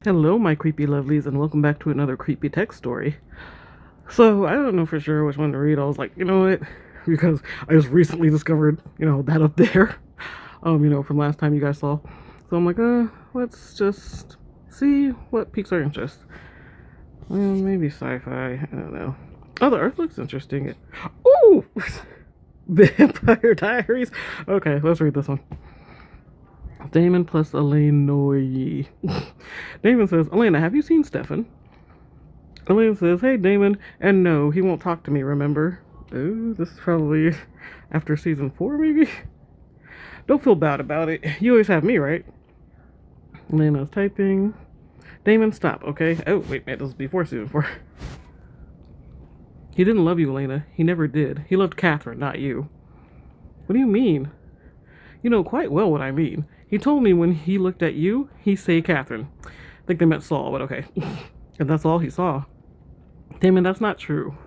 Hello, my creepy lovelies, and welcome back to another creepy text story. So, I don't know for sure which one to read. I was like, you know what? Because I just recently discovered, that up there, from last time you guys saw. So I'm like, let's just see what piques our interest. Well, maybe sci-fi. I don't know. Oh, the Earth looks interesting. Ooh! Vampire Diaries. Okay, let's read this one. Damon plus Elena. Damon says, Elena, have you seen Stefan? Elena says, hey, Damon, and no, he won't talk to me, remember? Ooh, this is probably after season 4, maybe? Don't feel bad about it. You always have me, right? Elena's typing. Damon, stop, okay? Oh, wait, man, this is before season 4. He didn't love you, Elena. He never did. He loved Catherine, not you. What do you mean? You know quite well what I mean. He told me when he looked at you, he say Catherine. I think they meant Saul, but okay. And that's all he saw. Damon, that's not true.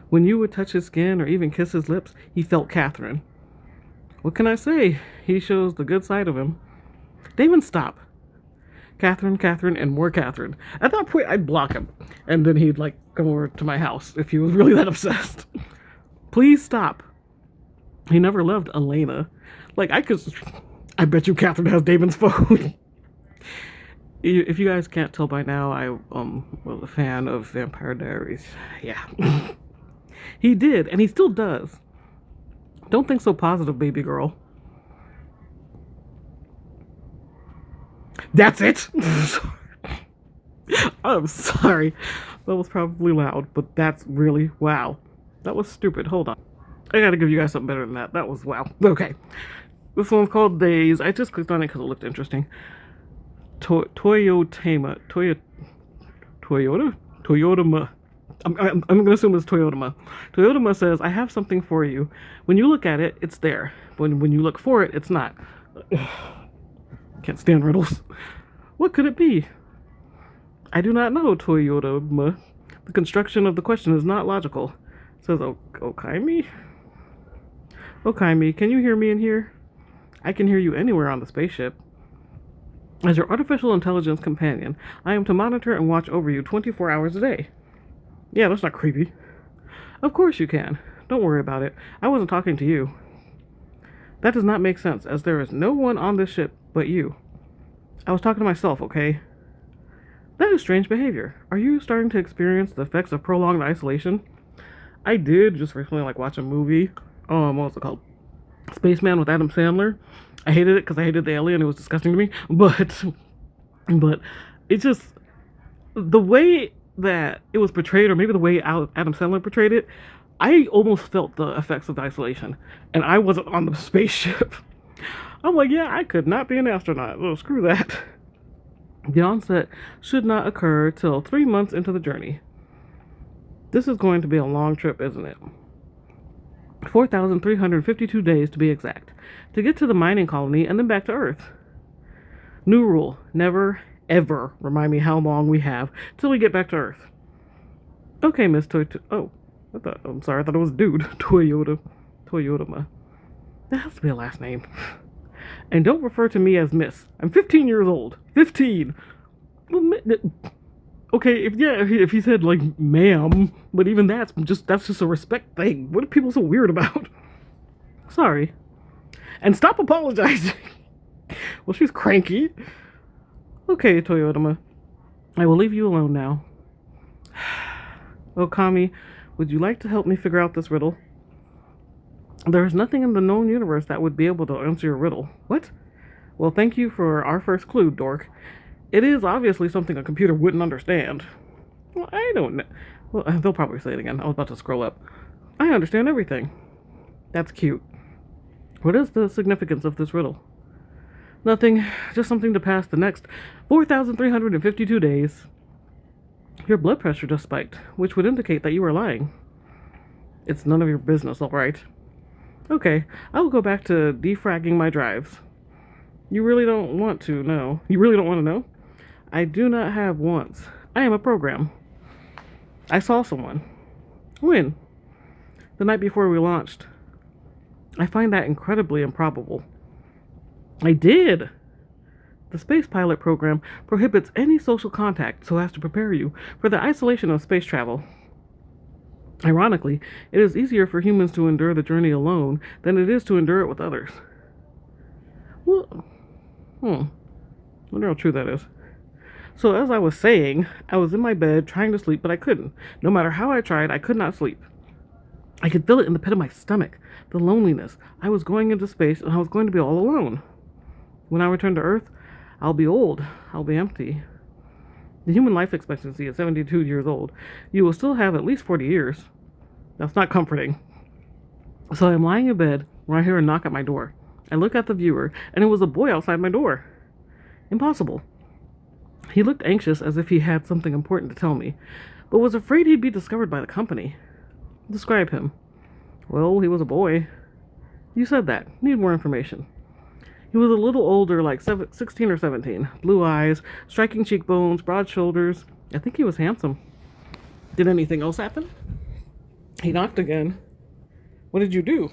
When you would touch his skin or even kiss his lips, he felt Catherine. What can I say? He shows the good side of him. Damon, stop. Catherine, Catherine, and more Catherine. At that point, I'd block him. And then he'd, come over to my house if he was really that obsessed. Please stop. He never loved Elena. I bet you Catherine has Damon's phone. If you guys can't tell by now, I was a fan of Vampire Diaries. Yeah. He did, and he still does. Don't think so positive, baby girl. That's it? I'm sorry. That was probably loud, but that's really wow. That was stupid. Hold on. I gotta give you guys something better than that. That was wow. Okay. This one's called Days. I just clicked on it because it looked interesting. Toyotama. Toyotama. I'm gonna assume it's Toyotama. Toyotama says, I have something for you. When you look at it, it's there. When you look for it, it's not. Can't stand riddles. What could it be? I do not know, Toyotama. The construction of the question is not logical. It says, Okaimi? Okaimi, can you hear me in here? I can hear you anywhere on the spaceship. As your artificial intelligence companion, I am to monitor and watch over you 24 hours a day. Yeah, that's not creepy. Of course you can. Don't worry about it. I wasn't talking to you. That does not make sense, as there is no one on this ship but you. I was talking to myself, okay? That is strange behavior. Are you starting to experience the effects of prolonged isolation? I did just recently, watch a movie. What was it called? Spaceman with Adam Sandler. I hated it because I hated the alien. It was disgusting to me. But it just, the way that it was portrayed, or maybe the way Adam Sandler portrayed it, I almost felt the effects of isolation. And I wasn't on the spaceship. I'm like, yeah, I could not be an astronaut. Oh, screw that. The onset should not occur till 3 months into the journey. This is going to be a long trip, isn't it? 4,352 days to be exact, to get to the mining colony and then back to Earth. New rule, never, ever remind me how long we have till we get back to Earth. Okay, Miss I'm sorry, I thought it was dude. Toyotama. That has to be a last name. And don't refer to me as Miss. I'm 15 years old. 15! Well, okay, if he said ma'am, but even that's just a respect thing. What are people so weird about? Sorry. And stop apologizing. Well, she's cranky. Okay, Toyotama. I will leave you alone now. Okami, would you like to help me figure out this riddle? There is nothing in the known universe that would be able to answer your riddle. What? Well, thank you for our first clue, dork. It is obviously something a computer wouldn't understand. Well, I don't know. Well, they'll probably say it again. I was about to scroll up. I understand everything. That's cute. What is the significance of this riddle? Nothing. Just something to pass the next 4,352 days. Your blood pressure just spiked, which would indicate that you are lying. It's none of your business, all right? Okay, I will go back to defragging my drives. You really don't want to know. You really don't want to know? I do not have wants. I am a program. I saw someone. When? The night before we launched. I find that incredibly improbable. I did. The space pilot program prohibits any social contact so as to prepare you for the isolation of space travel. Ironically, it is easier for humans to endure the journey alone than it is to endure it with others. Well, wonder how true that is. So as I was saying, I was in my bed trying to sleep, but I couldn't. No matter how I tried, I could not sleep. I could feel it in the pit of my stomach, the loneliness. I was going into space and I was going to be all alone. When I return to Earth, I'll be old. I'll be empty. The human life expectancy is 72 years old. You will still have at least 40 years. That's not comforting. So I'm lying in bed when I hear a knock at my door. I look at the viewer, and it was a boy outside my door. Impossible. He looked anxious as if he had something important to tell me, but was afraid he'd be discovered by the company. Describe him. Well, he was a boy. You said that. Need more information. He was a little older, like 16 or 17. Blue eyes, striking cheekbones, broad shoulders. I think he was handsome. Did anything else happen? He knocked again. What did you do?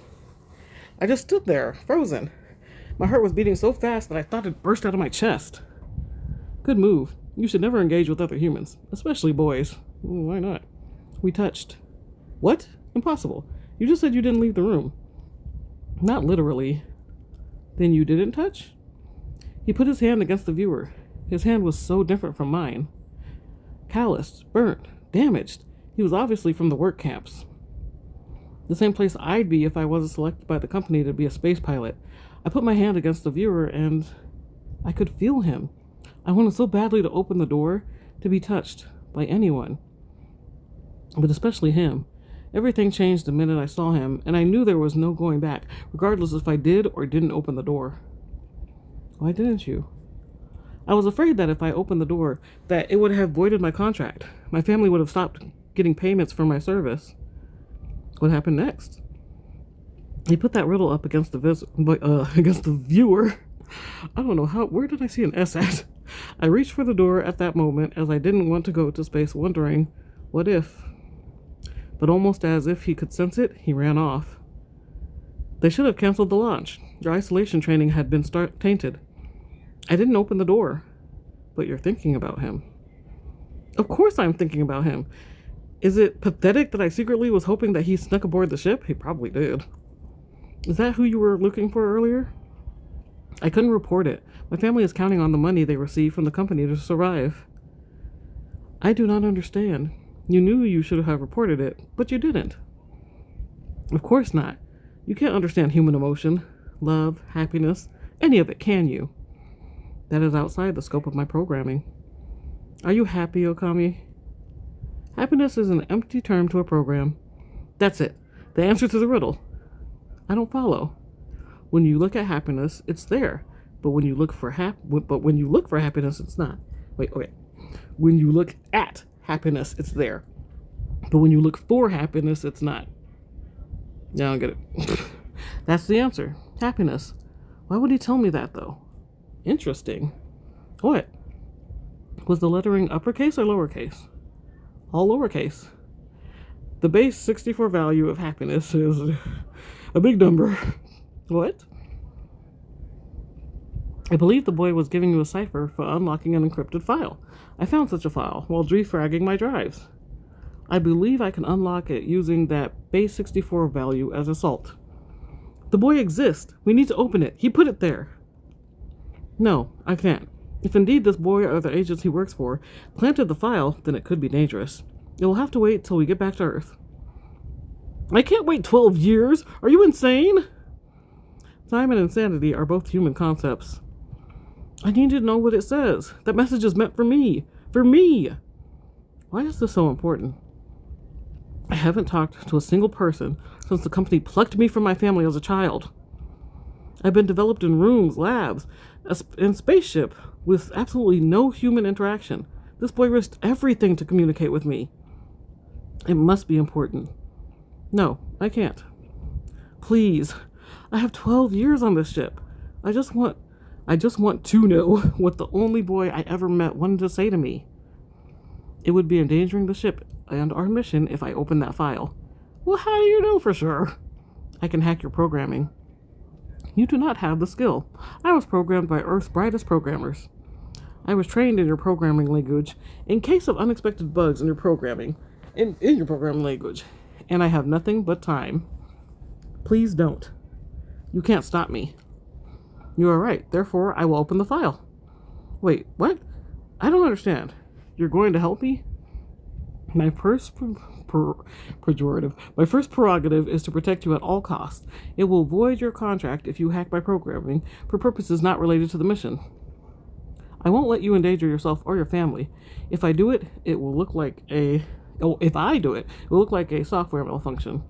I just stood there, frozen. My heart was beating so fast that I thought it burst out of my chest. Good move. You should never engage with other humans, especially boys. Why not? We touched. What? Impossible. You just said you didn't leave the room. Not literally. Then you didn't touch? He put his hand against the viewer. His hand was so different from mine. Calloused, burnt, damaged. He was obviously from the work camps. The same place I'd be if I wasn't selected by the company to be a space pilot. I put my hand against the viewer and I could feel him. I wanted so badly to open the door, to be touched by anyone. But especially him. Everything changed the minute I saw him, and I knew there was no going back, regardless if I did or didn't open the door. Why didn't you? I was afraid that if I opened the door, that it would have voided my contract. My family would have stopped getting payments for my service. What happened next? He put that riddle up against against the viewer. I don't know where did I see an S at? I reached for the door at that moment as I didn't want to go to space, wondering, what if? But almost as if he could sense it, he ran off. They should have canceled the launch. Your isolation training had been tainted. I didn't open the door. But you're thinking about him. Of course I'm thinking about him. Is it pathetic that I secretly was hoping that he snuck aboard the ship? He probably did. Is that who you were looking for earlier? I couldn't report it. My family is counting on the money they receive from the company to survive. I do not understand. You knew you should have reported it, but you didn't. Of course not. You can't understand human emotion, love, happiness, any of it, can you? That is outside the scope of my programming. Are you happy, Okami? Happiness is an empty term to a program. That's it. The answer to the riddle. I don't follow. When you look at happiness, it's there. But when you look for happiness, it's not. Wait, okay. When you look at happiness, it's there. But when you look for happiness, it's not. Yeah, I don't get it. That's the answer. Happiness. Why would he tell me that, though? Interesting. What? Was the lettering uppercase or lowercase? All lowercase. The base 64 value of happiness is a big number. What? I believe the boy was giving you a cipher for unlocking an encrypted file. I found such a file while defragging my drives. I believe I can unlock it using that base 64 value as assault. The boy exists. We need to open it. He put it there. No, I can't. If indeed this boy or the agents he works for planted the file, then it could be dangerous. It will have to wait till we get back to Earth. I can't wait 12 years. Are you insane? Time and insanity are both human concepts. I need to know what it says. That message is meant for me. For me! Why is this so important? I haven't talked to a single person since the company plucked me from my family as a child. I've been developed in rooms, labs, and spaceship with absolutely no human interaction. This boy risked everything to communicate with me. It must be important. No, I can't. Please. I have 12 years on this ship. I just want to know what the only boy I ever met wanted to say to me. It would be endangering the ship and our mission if I opened that file. Well, how do you know for sure? I can hack your programming. You do not have the skill. I was programmed by Earth's brightest programmers. I was trained in your programming language in case of unexpected bugs in your programming, in your programming language, and I have nothing but time. Please don't. You can't stop me. You are right, therefore I will open the file. Wait, what? I don't understand. You're going to help me? My first My first prerogative is to protect you at all costs. It will void your contract if you hack my programming for purposes not related to the mission. I won't let you endanger yourself or your family. If I do it, it will look like a software malfunction.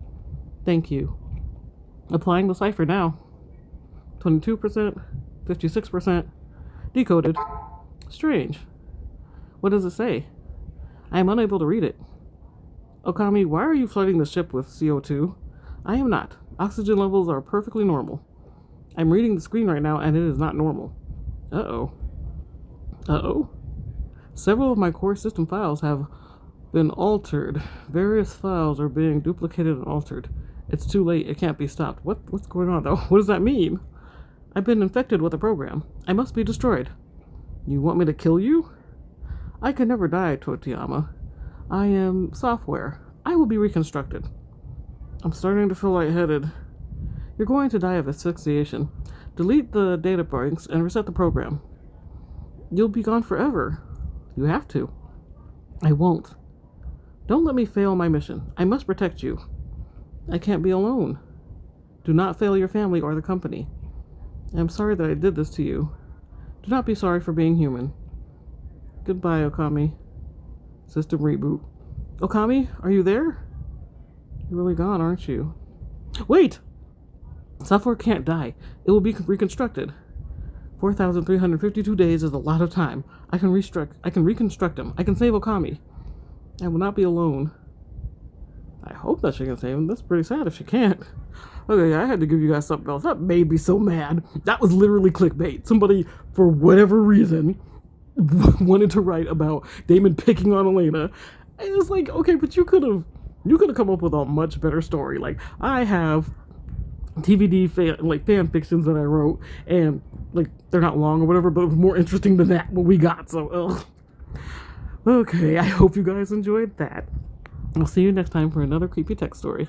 Thank you. Applying the cipher now. 22%, 56%, decoded. Strange. What does it say? I am unable to read it. Okami, why are you flooding the ship with CO2? I am not. Oxygen levels are perfectly normal. I'm reading the screen right now and it is not normal. Uh-oh. Uh-oh? Several of my core system files have been altered. Various files are being duplicated and altered. It's too late. It can't be stopped. What's going on, though? What does that mean? I've been infected with a program. I must be destroyed. You want me to kill you? I can never die, Totiyama. I am software. I will be reconstructed. I'm starting to feel lightheaded. You're going to die of asphyxiation. Delete the data banks and reset the program. You'll be gone forever. You have to. I won't. Don't let me fail my mission. I must protect you. I can't be alone. Do not fail your family or the company. I'm sorry that I did this to you. Do not be sorry for being human. Goodbye, Okami. System reboot. Okami, are you there? You're really gone, aren't you? Wait! Software can't die. It will be reconstructed. 4,352 days is a lot of time. I can reconstruct him. I can save Okami. I will not be alone. I hope that she can save him. That's pretty sad if she can't. Okay, I had to give you guys something else. That made me so mad. That was literally clickbait. Somebody, for whatever reason, wanted to write about Damon picking on Elena. And it's like, okay, but you could have come up with a much better story. Like, I have fan fictions that I wrote, and like they're not long or whatever, but it was more interesting than that what we got. So, okay, I hope you guys enjoyed that. I'll see you next time for another creepy tech story.